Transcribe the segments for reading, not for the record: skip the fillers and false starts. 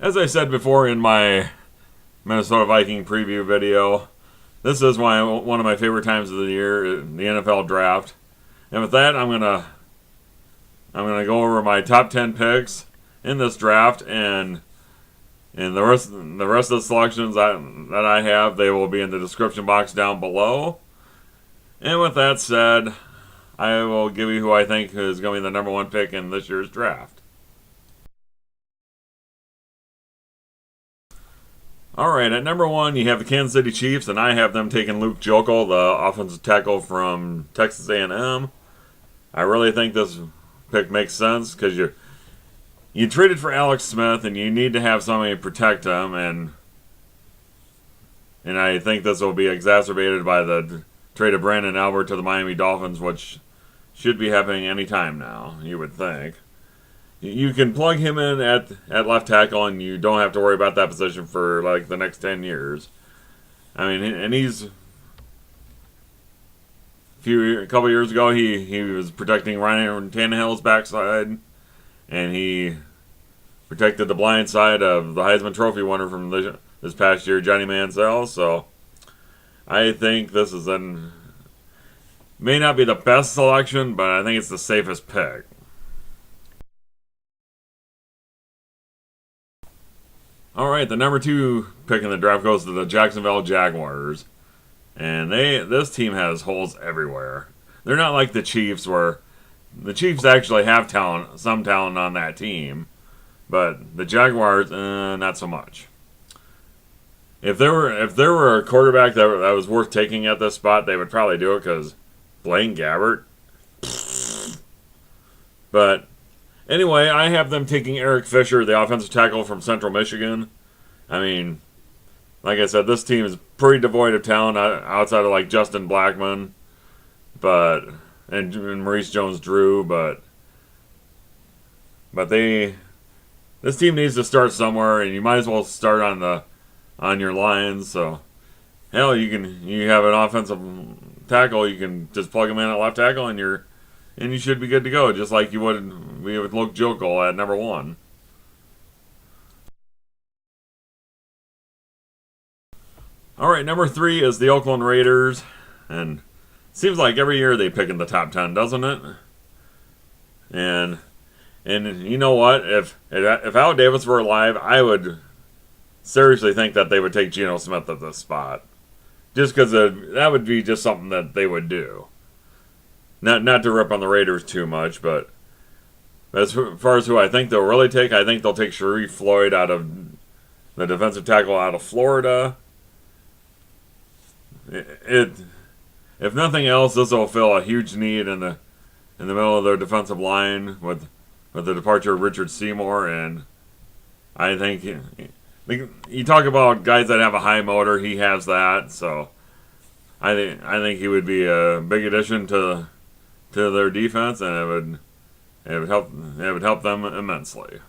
As I said before in my Minnesota Viking preview video, this is one of my favorite times of the year, the NFL draft. And with that, I'm gonna go over my top 10 picks in this draft, and the rest of the selections that I have, they will be in the description box down below. And with that said, I will give you who I think is going to be the number 1 pick in this year's draft. Alright, at number 1, you have the Kansas City Chiefs, and I have them taking Luke Joeckel, the offensive tackle from Texas A&M. I really think this pick makes sense because you traded for Alex Smith, and you need to have somebody to protect him, and I think this will be exacerbated by the trade of Brandon Albert to the Miami Dolphins, which should be happening any time now, you would think. You can plug him in at left tackle, and you don't have to worry about that position for like the next 10 years. I mean, and he's a couple years ago he was protecting Ryan Tannehill's backside, and he protected the blind side of the Heisman Trophy winner from this past year, Johnny Manziel. So I think this may not be the best selection, but I think it's the safest pick. Alright, the number 2 pick in the draft goes to the Jacksonville Jaguars. And this team has holes everywhere. They're not like the Chiefs, where the Chiefs actually have talent, some talent on that team. But the Jaguars, not so much. If there were a quarterback that was worth taking at this spot, they would probably do it, because Blaine Gabbert. But anyway, I have them taking Eric Fisher, the offensive tackle from Central Michigan. I mean, like I said, this team is pretty devoid of talent outside of like Justin Blackmon, and Maurice Jones-Drew, but this team needs to start somewhere, and you might as well start on your lines. So hell, you have an offensive tackle, you can just plug him in at left tackle, and you should be good to go, just like you would with Luke Joeckel at number 1. Alright, number 3 is the Oakland Raiders, and it seems like every year they pick in the top 10, doesn't it? And you know what? If Al Davis were alive, I would seriously think that they would take Geno Smith at this spot. Just because that would be just something that they would do. Not to rip on the Raiders too much, but as far as who I think they'll really take, I think they'll take Sharrif Floyd out of the defensive tackle out of Florida. If nothing else, this will fill a huge need in the middle of their defensive line with the departure of Richard Seymour, and I think you talk about guys that have a high motor, he has that. So I think he would be a big addition to their defense, and it would help them immensely.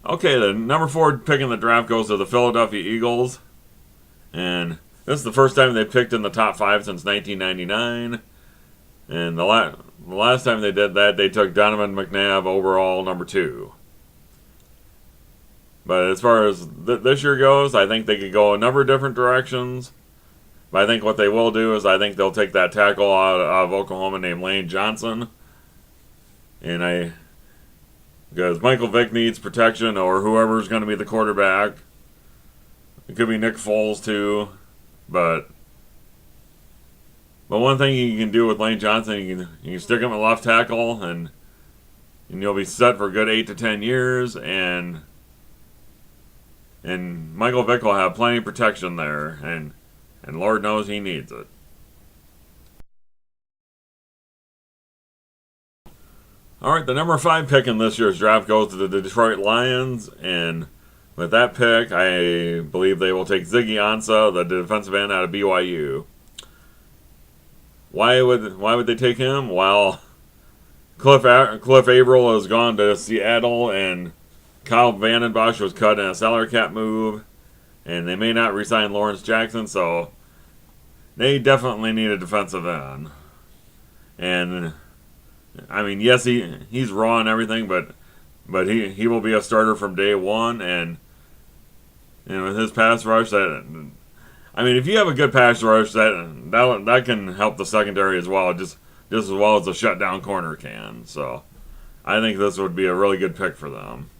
Okay, the number 4 pick in the draft goes to the Philadelphia Eagles, and this is the first time they picked in the top 5 since 1999. And the last time they did that, they took Donovan McNabb overall number 2. But as far as this year goes, I think they could go a number of different directions. But I think what they will do is I think they'll take that tackle out of Oklahoma named Lane Johnson. Because Michael Vick needs protection, or whoever's going to be the quarterback. It could be Nick Foles too. But one thing you can do with Lane Johnson, you can stick him at left tackle, and you'll be set for a good 8 to 10 years, and Michael Vick will have plenty of protection there, and Lord knows he needs it. Alright, the number 5 pick in this year's draft goes to the Detroit Lions, and with that pick, I believe they will take Ziggy Ansah, the defensive end out of BYU. Why would they take him? Well, Cliff Averill has gone to Seattle, and Kyle Vandenbosch was cut in a salary cap move, and they may not re-sign Lawrence Jackson, so they definitely need a defensive end. And I mean, yes, he's raw and everything, but he will be a starter from day one, and with his pass rush, that I mean, if you have a good pass rush, that can help the secondary as well, just as well as a shutdown corner can. So, I think this would be a really good pick for them.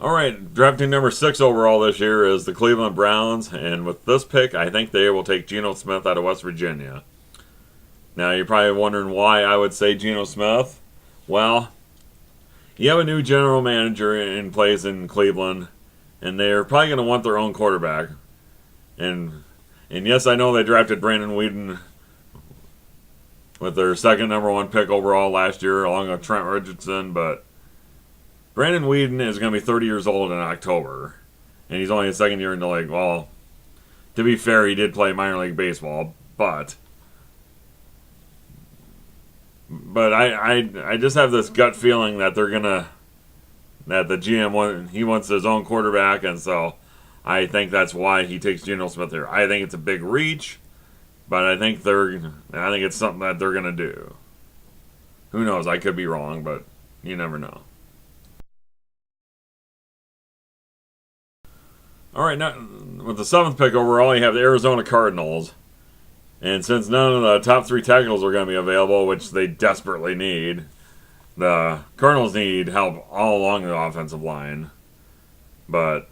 All right, drafting number 6 overall this year is the Cleveland Browns, and with this pick, I think they will take Geno Smith out of West Virginia. Now, you're probably wondering why I would say Geno Smith. Well, you have a new general manager in place in Cleveland, and they're probably going to want their own quarterback. And yes, I know they drafted Brandon Weeden with their second number 1 pick overall last year, along with Trent Richardson, but Brandon Weeden is going to be 30 years old in October, and he's only a second year in the league. Well, to be fair, he did play minor league baseball, but I just have this gut feeling that that the GM wants his own quarterback, and so I think that's why he takes Geno Smith here. I think it's a big reach, but I think it's something that they're gonna do. Who knows? I could be wrong, but you never know. All right, now with the 7th pick overall, you have the Arizona Cardinals. And since none of the top 3 tackles are going to be available, which they desperately need, the Cardinals need help all along the offensive line. But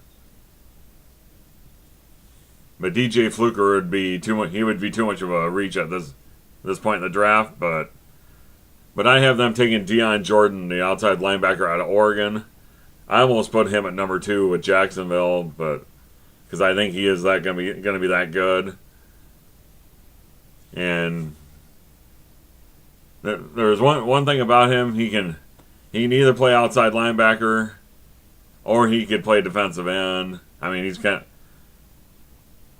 DJ Fluker would be too much. He would be too much of a reach at this point in the draft. But I have them taking Deion Jordan, the outside linebacker out of Oregon. I almost put him at number 2 with Jacksonville, but because I think he is going to be that good. And there's one thing about him: he can either play outside linebacker, or he could play defensive end. I mean, he's kind of,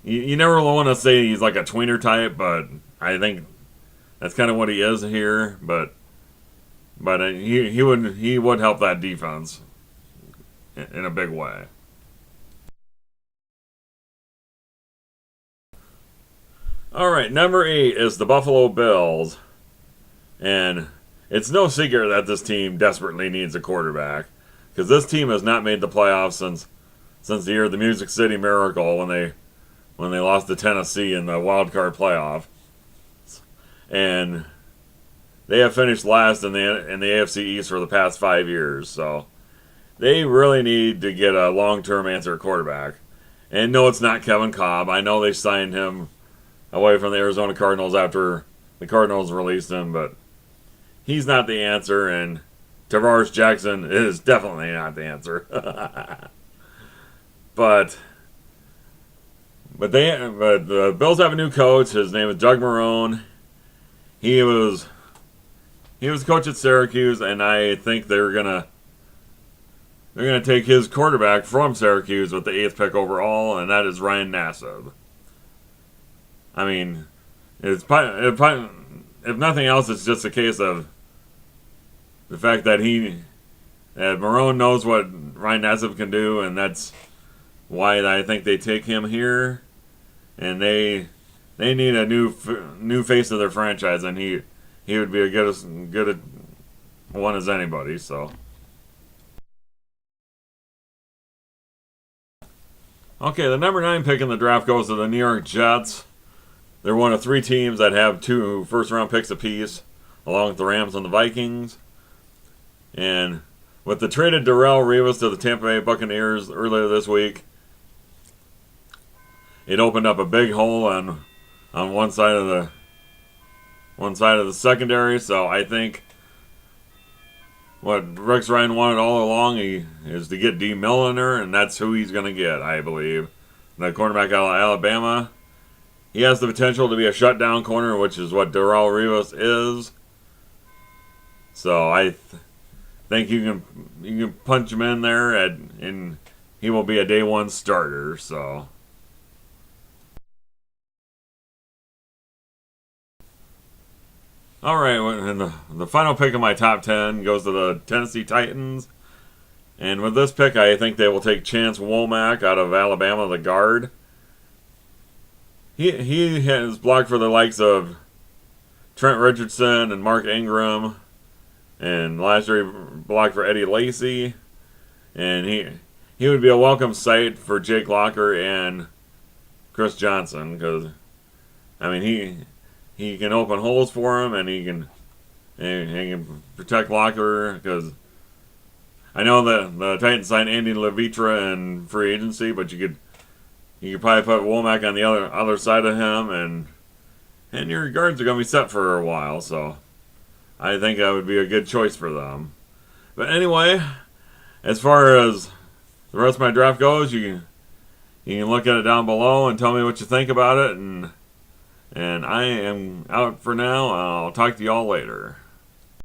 you never want to say he's like a tweener type, but I think that's kind of what he is here. But he would help that defense in a big way. All right, number 8 is the Buffalo Bills, and it's no secret that this team desperately needs a quarterback, because this team has not made the playoffs since the year of the Music City Miracle when they lost to Tennessee in the wild card playoff, and they have finished last in the AFC East for the past 5 years. So they really need to get a long-term answer quarterback. And no, it's not Kevin Kolb. I know they signed him away from the Arizona Cardinals after the Cardinals released him, but he's not the answer, and Tavares Jackson is definitely not the answer. But the Bills have a new coach. His name is Doug Marrone. He was coach at Syracuse, and I think they're gonna take his quarterback from Syracuse with the 8th pick overall, and that is Ryan Nassib. I mean, if nothing else, it's just a case of the fact that Marrone knows what Ryan Nassib can do, and that's why I think they take him here. And they need a new face of their franchise, and he would be a good one as anybody. So. Okay, the number 9 pick in the draft goes to the New York Jets. They're one of 3 teams that have 2 first-round picks apiece, along with the Rams and the Vikings. And with the traded Darrelle Revis to the Tampa Bay Buccaneers earlier this week, it opened up a big hole on one side of the secondary. So I think what Rex Ryan wanted all along is to get D. Milliner, and that's who he's going to get, I believe. The cornerback out of Alabama. He has the potential to be a shutdown corner, which is what Darrelle Revis is. So I think you can punch him in there, and he will be a day 1 starter. So. All right, and the final pick of my top 10 goes to the Tennessee Titans. And with this pick, I think they will take Chance Warmack out of Alabama, the guard. he has blocked for the likes of Trent Richardson and Mark Ingram, and last year he blocked for Eddie Lacy, and he would be a welcome sight for Jake Locker and Chris Johnson, because I mean he can open holes for him, and he can protect Locker, because I know that the Titans signed Andy Levitra in free agency, but you could probably put Warmack on the other side of him, and your guards are going to be set for a while, so I think that would be a good choice for them. But anyway, as far as the rest of my draft goes, you can look at it down below and tell me what you think about it, and I am out for now. I'll talk to y'all later.